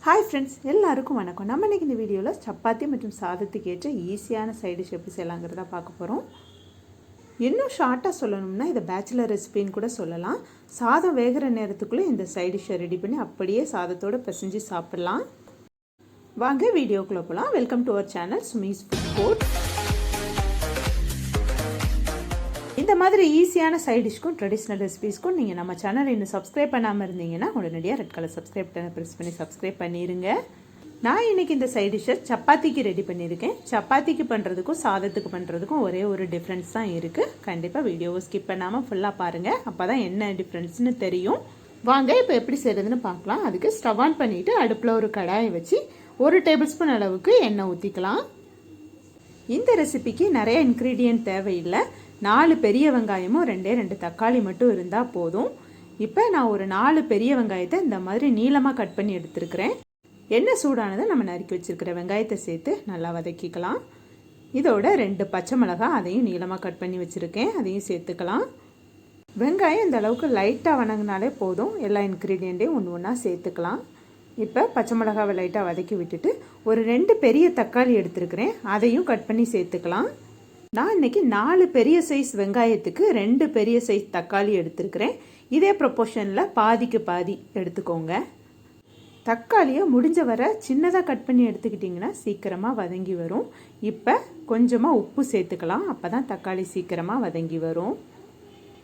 Hi friends, எல்லாருக்கும் வணக்கம். நம்ம இன்றைக்கி இந்த வீடியோவில் சப்பாத்தி மற்றும் சாதத்துக்கு ஏற்ற ஈஸியான சைட் டிஷ் எப்படி செய்யலாங்கிறத பார்க்க போகிறோம். இன்னும் ஷார்ட்டாக சொல்லணும்னா இதை பேச்சுலர் ரெசிபின்னு கூட சொல்லலாம். சாதம் வேகிற நேரத்துக்குள்ளே இந்த சைட் டிஷ்ஷை ரெடி பண்ணி அப்படியே சாதத்தோடு பிசைஞ்சு சாப்பிட்லாம். வாங்க வீடியோக்குள்ளே போகலாம். Welcome to our channel Sumi's food court. இந்த மாதிரி ஈஸியான சைட் டிஷ்க்கும் ட்ரெடிஷ்னல் ரெசிபீஸ்க்கும் நீங்கள் நம்ம சேனலை இன்னும் சப்ஸ்கிரைப் பண்ணாமல் இருந்தீங்கன்னா உடனடியாக ரெட் கலர் சப்ஸ்கிரைப் பட்டனை ப்ரெஸ் பண்ணி சப்ஸ்கிரைப் பண்ணிடுங்க. நான் இன்றைக்கி இந்த சைட் டிஷ்ஷை சப்பாத்திக்கு ரெடி பண்ணியிருக்கேன். சப்பாத்திக்கு பண்ணுறதுக்கும் சாதத்துக்கு பண்ணுறதுக்கும் ஒரே ஒரு டிஃப்ரென்ஸ் தான் இருக்குது. கண்டிப்பாக வீடியோவை ஸ்கிப் பண்ணாமல் ஃபுல்லாக பாருங்கள். அப்போ தான் என்ன டிஃப்ரென்ஸ்னு தெரியும். வாங்க இப்போ எப்படி செய்கிறதுன்னு பார்க்கலாம். அதுக்கு ஸ்டவ் ஆன் பண்ணிவிட்டு அடுப்பில் ஒரு கடாயை வச்சு 1 டேபிள் ஸ்பூன் அளவுக்கு எண்ணெய் ஊற்றிக்கலாம். இந்த ரெசிபிக்கு நிறைய இன்க்ரீடியன்ட் தேவையில்லை. 4 பெரிய வெங்காயமும் 2 தக்காளி மட்டும் இருந்தால் போதும். இப்போ நான் ஒரு 4 பெரிய வெங்காயத்தை இந்த மாதிரி நீளமாக கட் பண்ணி எடுத்துருக்கிறேன். எண்ணெய் சூடானதை நம்ம நறுக்கி வச்சுருக்கிற வெங்காயத்தை சேர்த்து நல்லா வதக்கிக்கலாம். இதோட 2 பச்சை மிளகாய் அதையும் நீளமாக கட் பண்ணி வச்சுருக்கேன், அதையும் சேர்த்துக்கலாம். வெங்காயம் இந்த அளவுக்கு லைட்டாக வணங்கினாலே போதும். எல்லா இன்க்ரீடியண்ட்டையும் ஒன்று ஒன்றா சேர்த்துக்கலாம். இப்போ பச்சை மிளகாவை லைட்டாக வதக்கி விட்டுட்டு ஒரு 2 பெரிய தக்காளி எடுத்துருக்கிறேன், அதையும் கட் பண்ணி சேர்த்துக்கலாம். நான் இன்றைக்கி 4 பெரிய சைஸ் வெங்காயத்துக்கு 2 பெரிய சைஸ் தக்காளி எடுத்துருக்கிறேன். இதே ப்ரொப்போர்ஷனில் பாதிக்கு பாதி எடுத்துக்கோங்க. தக்காளியை முடிஞ்ச வரை சின்னதாக கட் பண்ணி எடுத்துக்கிட்டிங்கன்னா சீக்கிரமாக வதங்கி வரும். இப்போ கொஞ்சமாக உப்பு சேர்த்துக்கலாம், அப்போ தான் தக்காளி சீக்கிரமாக வதங்கி வரும்.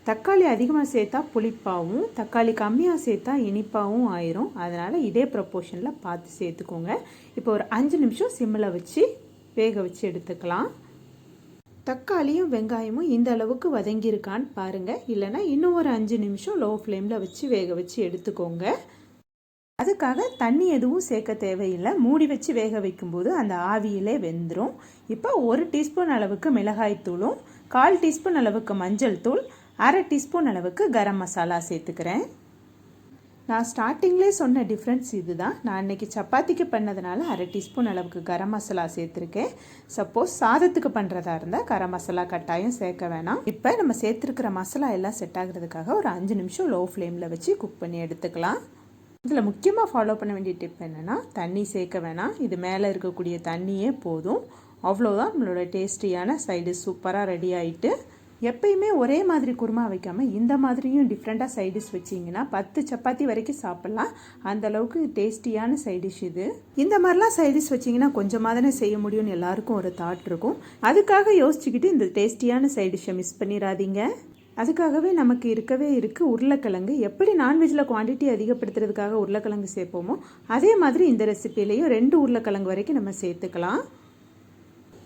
தக்காளி அதிகமாக சேர்த்தா புளிப்பாகவும், தக்காளி கம்மியாக சேர்த்தா இனிப்பாகவும் ஆயிரும். அதனால் இதே ப்ரொப்போர்ஷனில் பார்த்து சேர்த்துக்கோங்க. இப்போ ஒரு 5 நிமிஷம் சிம்மில் வச்சு வேக வச்சு எடுத்துக்கலாம். தக்காளியும் வெங்காயமும் இந்த அளவுக்கு வதங்கியிருக்கான்னு பாருங்கள். இல்லைனா இன்னும் ஒரு 5 நிமிஷம் லோ ஃப்ளேமில் வச்சு வேக வச்சு எடுத்துக்கோங்க. அதுக்காக தண்ணி எதுவும் சேர்க்க தேவையில்லை. மூடி வச்சு வேக வைக்கும்போது அந்த ஆவியிலே வெந்துடும். இப்போ 1 டீஸ்பூன் அளவுக்கு மிளகாய்த்தூளும் 1/4 டீஸ்பூன் அளவுக்கு மஞ்சள் தூள் 1/2 டீஸ்பூன் அளவுக்கு கரம் மசாலா சேர்த்துக்கிறேன். நான் ஸ்டார்டிங்லேயே சொன்ன டிஃப்ரென்ஸ் இது தான். நான் இன்றைக்கி சப்பாத்திக்கு பண்ணதுனால 1/2 டீஸ்பூன் அளவுக்கு கரம் மசாலா சேர்த்துருக்கேன். சப்போஸ் சாதத்துக்கு பண்ணுறதா இருந்தால் கரம் மசாலா கட்டாயம் சேர்க்க வேணாம். இப்போ நம்ம சேர்த்துருக்கிற மசாலா எல்லாம் செட் ஆகுறதுக்காக ஒரு 5 நிமிஷம் லோ ஃப்ளேமில் வச்சு குக் பண்ணி எடுத்துக்கலாம். இதில் முக்கியமாக ஃபாலோ பண்ண வேண்டிய டிப் என்னென்னா தண்ணி சேர்க்க வேணாம். இது மேலே இருக்கக்கூடிய தண்ணியே போதும். அவ்வளோதான், நம்மளோட டேஸ்டியான சைடு சூப்பராக ரெடி ஆகிட்டு. எப்பயுமே ஒரே மாதிரி குருமா வைக்காமல் இந்த மாதிரியும் டிஃப்ரெண்ட்டாக சைடிஷ் வச்சிங்கன்னா 10 சப்பாத்தி வரைக்கும் சாப்பிட்லாம். அந்தளவுக்கு டேஸ்டியான சைடிஷ் இது. இந்த மாதிரிலாம் சைடிஷ் வச்சிங்கன்னா கொஞ்சமாக தானே செய்ய முடியும்னு எல்லாருக்கும் ஒரு தாட் இருக்கும். அதுக்காக யோசிச்சுக்கிட்டு இந்த டேஸ்டியான சைடிஷை மிஸ் பண்ணிடாதீங்க. அதுக்காகவே நமக்கு இருக்கவே இருக்குது உருளைக்கிழங்கு. எப்படி நான்வெஜ்ஜில் குவான்டிட்டி அதிகப்படுத்துறதுக்காக உருளைக்கிழங்கு சேர்ப்போமோ அதே மாதிரி இந்த ரெசிப்பிலையும் 2 உருளைக்கிழங்கு வரைக்கும் நம்ம சேர்த்துக்கலாம்.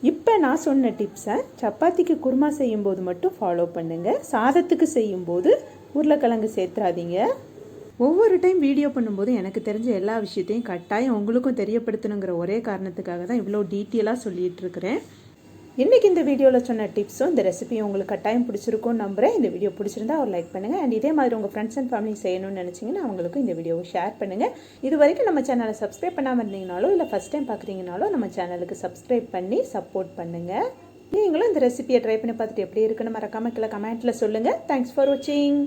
இப்போ நான் சொன்ன டிப்ஸை சப்பாத்திக்கு குருமா செய்யும்போது மட்டும் ஃபாலோ பண்ணுங்கள். சாதத்துக்கு செய்யும்போது உருளைக்கிழங்கு சேர்த்துறாதீங்க. ஒவ்வொரு டைம் வீடியோ பண்ணும்போது எனக்கு தெரிஞ்ச எல்லா விஷயத்தையும் கட்டாயம் உங்களுக்கும் தெரியப்படுத்தணுங்கிற ஒரே காரணத்துக்காக தான் இவ்வளோ டீட்டெயிலாக சொல்லிகிட்டு இருக்கிறேன். இன்றைக்கி இந்த வீடியோவில் சொன்ன டிப்ஸும் இந்த ரெசிபியும் உங்களுக்கு கட்டாயம் பிடிச்சிருக்கும்னு நம்புகிறேன். இந்த வீடியோ பிடிச்சிருந்தா ஒரு லைக் பண்ணுங்கள். அண்ட் இதே மாதிரி உங்கள் ஃப்ரெண்ட்ஸ் அண்ட் ஃபேமிலி செய்யணும்னு நினச்சிங்கன்னா அவங்களுக்கும் இந்த வீடியோவை ஷேர் பண்ணுங்கள். இது வரைக்கும் நம்ம சேனலை சப்ஸ்கிரைப் பண்ணாமல் இருந்தீங்கனாலோ இல்லை ஃபஸ்ட் டைம் பார்க்குறீங்கனாலோ நம்ம சேனலுக்கு சப்ஸ்கிரைப் பண்ணி சப்போர்ட் பண்ணுங்கள். நீங்களும் இந்த ரெசிபியை ட்ரை பண்ணி பார்த்துட்டு எப்படி இருக்குன்னு மறக்காமல் கீழே கமெண்ட்டில் சொல்லுங்கள். தேங்க்ஸ் ஃபார் வாட்சிங்.